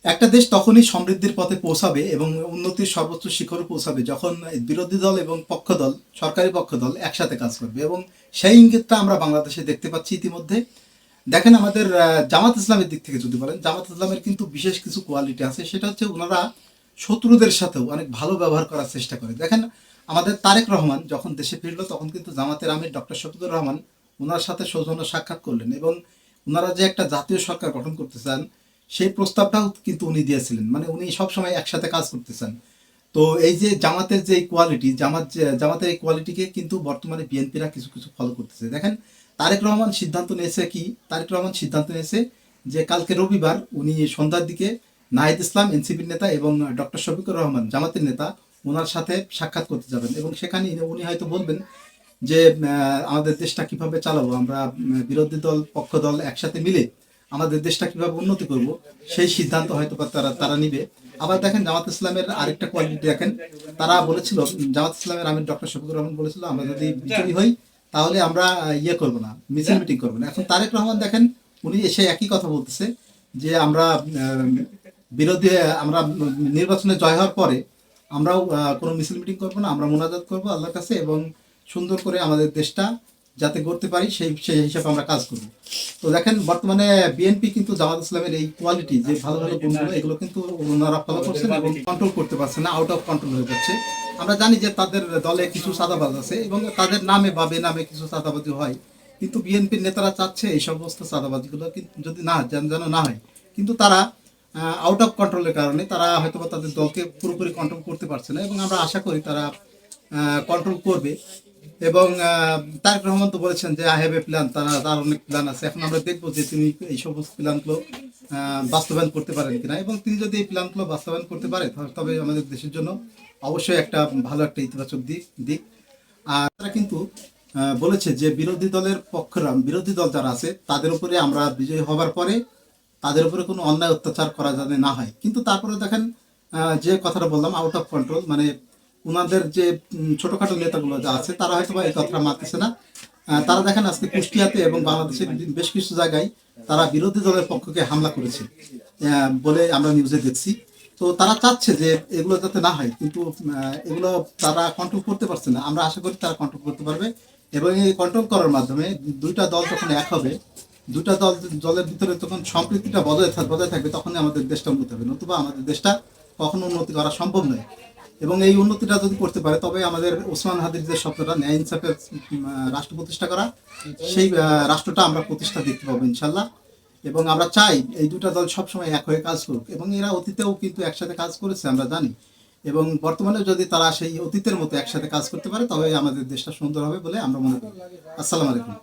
একটা দেশ তখনই সমৃদ্ধির পথে পৌঁছাবে এবং উন্নতির সর্বোচ্চ শিখরে পৌঁছাবে যখন বিরোধী দল এবং পক্ষ দল, সরকারি পক্ষ দল একসাথে কাজ করবে, এবং সেই ইঙ্গিতটা আমরা বাংলাদেশে দেখতে পাচ্ছি ইতিমধ্যে। দেখেন আমাদের জামাত ইসলামের দিক থেকে যদি বলেন, জামাত ইসলামের কিন্তু বিশেষ কিছু কোয়ালিটি আছে, সেটা হচ্ছে ওনারা শত্রুদের সাথেও অনেক ভালো ব্যবহার করার চেষ্টা করে। দেখেন আমাদের তারেক রহমান যখন দেশে ফিরলো তখন কিন্তু জামাতের আমির ডক্টর শফিকুর রহমান ওনার সাথে সৌজন্য সাক্ষাৎ করলেন, এবং ওনারা যে একটা জাতীয় সরকার গঠন করতে চান সেই প্রস্তাবটাও কিন্তু উনি দিয়েছিলেন। মানে উনি সবসময় একসাথে কাজ করতে চান। তো এই যে জামাতের যে কোয়ালিটি, জামাতের এই কোয়ালিটিকে কিন্তু বর্তমানে বিএনপিরা কিছু কিছু ফলো করতেছে। দেখেন তারেক রহমান সিদ্ধান্ত নিয়েছে কি, তারেক রহমান সিদ্ধান্ত নিয়েছে যে কালকে রবিবার উনি সন্ধ্যার দিকে নাহিদ ইসলাম এনসিপির নেতা এবং ডক্টর শফিকুর রহমান জামাতের নেতা ওনার সাথে সাক্ষাৎ করতে যাবেন, এবং সেখানে উনি হয়তো বলবেন যে আমাদের দেশটা কিভাবে চালাবো আমরা, বিরোধী দল পক্ষ দল একসাথে মিলে আমাদের দেশটা কিভাবে উন্নতি করব, সেই সিদ্ধান্ত হয়তো তারা তারা নিবে। আবার দেখেন জামাত ইসলামের আরেকটা কোয়ালিটি দেখেন, তারা বলেছিল, জামাত ইসলামের আমির ডক্টর শফিকুর রহমান বলেছিল আমরা যদি বিজয়ী হই তাহলে আমরা ইয়ে করবো না, মিছিল মিটিং করবো না। এখন তারেক রহমান দেখেন উনি এসে একই কথা বলতেছে যে আমরা বিরোধী, আমরা নির্বাচনে জয় হওয়ার পরে আমরাও কোনো মিছিল মিটিং করবো না, আমরা মোনাজাত করবো আল্লাহর কাছে এবং সুন্দর করে আমাদের দেশটা যাতে গড়তে পারি সেই সেই হিসাবে আমরা কাজ করব। তো দেখেন বর্তমানে বিএনপি কিন্তু জামাত ইসলামের এই কোয়ালিটি, যে ভালো ভালো গুণগুলো, এগুলো কিন্তু ওনারা ফলো করছেন এবং কন্ট্রোল করতে পারছে না, আউট অফ কন্ট্রোল হয়ে যাচ্ছে। আমরা জানি যে তাদের দলে কিছু চাঁদাবাজ আছে এবং তাদের নামে বা বেনামে কিছু চাঁদাবাজি হয়, কিন্তু বিএনপির নেতারা চাচ্ছে এই সমস্ত চাঁদাবাজিগুলো কিন্তু যদি না যেন না হয়। কিন্তু তারা আউট অফ কন্ট্রোলের কারণে তারা হয়তো তাদের দলকে পুরোপুরি কন্ট্রোল করতে পারছে না, এবং আমরা আশা করি তারা কন্ট্রোল করবে। এবং তারেক রহমান তো বলেছেন যে আই হ্যাভ এ প্ল্যান, তার অনেক প্ল্যান আছে। এখন আমরা দেখবো যে তিনি এই সমস্ত প্ল্যানগুলো বাস্তবায়ন করতে পারেন কিনা, এবং তিনি যদি এই প্ল্যানগুলো বাস্তবায়ন করতে পারে তবে আমাদের দেশের জন্য অবশ্যই একটা ভালো একটা ইতিবাচক দিক। আর তারা কিন্তু বলেছে যে বিরোধী দলের পক্ষরা, বিরোধী দল যারা আছে তাদের উপরে আমরা বিজয়ী হবার পরে তাদের উপরে কোনো অন্যায় অত্যাচার করা যাতে না হয়। কিন্তু তারপরে দেখেন যে কথাটা বললাম আউট অফ কন্ট্রোল, মানে ওনাদের যে ছোটখাটো নেতাগুলো যা আছে তারা হয়তো বা এই কথাটা মানতেছে না। তারা দেখেন আজকে কুষ্টিয়াতে এবং বাংলাদেশের বেশ কিছু জায়গায় তারা বিরোধী দলের পক্ষকে হামলা করেছে বলে আমরা নিউজে দেখছি। তো তারা চাচ্ছে যে এগুলো যাতে না হয়, কিন্তু এগুলো তারা কন্ট্রোল করতে পারছে না। আমরা আশা করি তারা কন্ট্রোল করতে পারবে, এবং এই কন্ট্রোল করার মাধ্যমে দুইটা দল যখন এক হবে, দুটা দলের ভিতরে যখন সম্প্রীতিটা বজায় থাকবে, তখনই আমাদের দেশটা উন্নতি হবে, নতুবা আমাদের দেশটা কখনো উন্নতি করা সম্ভব নয়। এবং এই উন্নতিটা যদি করতে পারে তবে আমাদের ওসমান হাদির যে স্বপ্নটা ন্যায় ইনসাফের রাষ্ট্র প্রতিষ্ঠা করা, সেই রাষ্ট্রটা আমরা প্রতিষ্ঠা দেখতে পাবো ইনশাল্লাহ। এবং আমরা চাই এই দুটা দল সবসময় এক হয়ে কাজ করুক, এবং এরা অতীতেও কিন্তু একসাথে কাজ করেছে আমরা জানি, এবং বর্তমানে যদি তারা সেই অতীতের মতো একসাথে কাজ করতে পারে তবে আমাদের দেশটা সুন্দর হবে বলে আমরা মনে করি। আসসালামু আলাইকুম।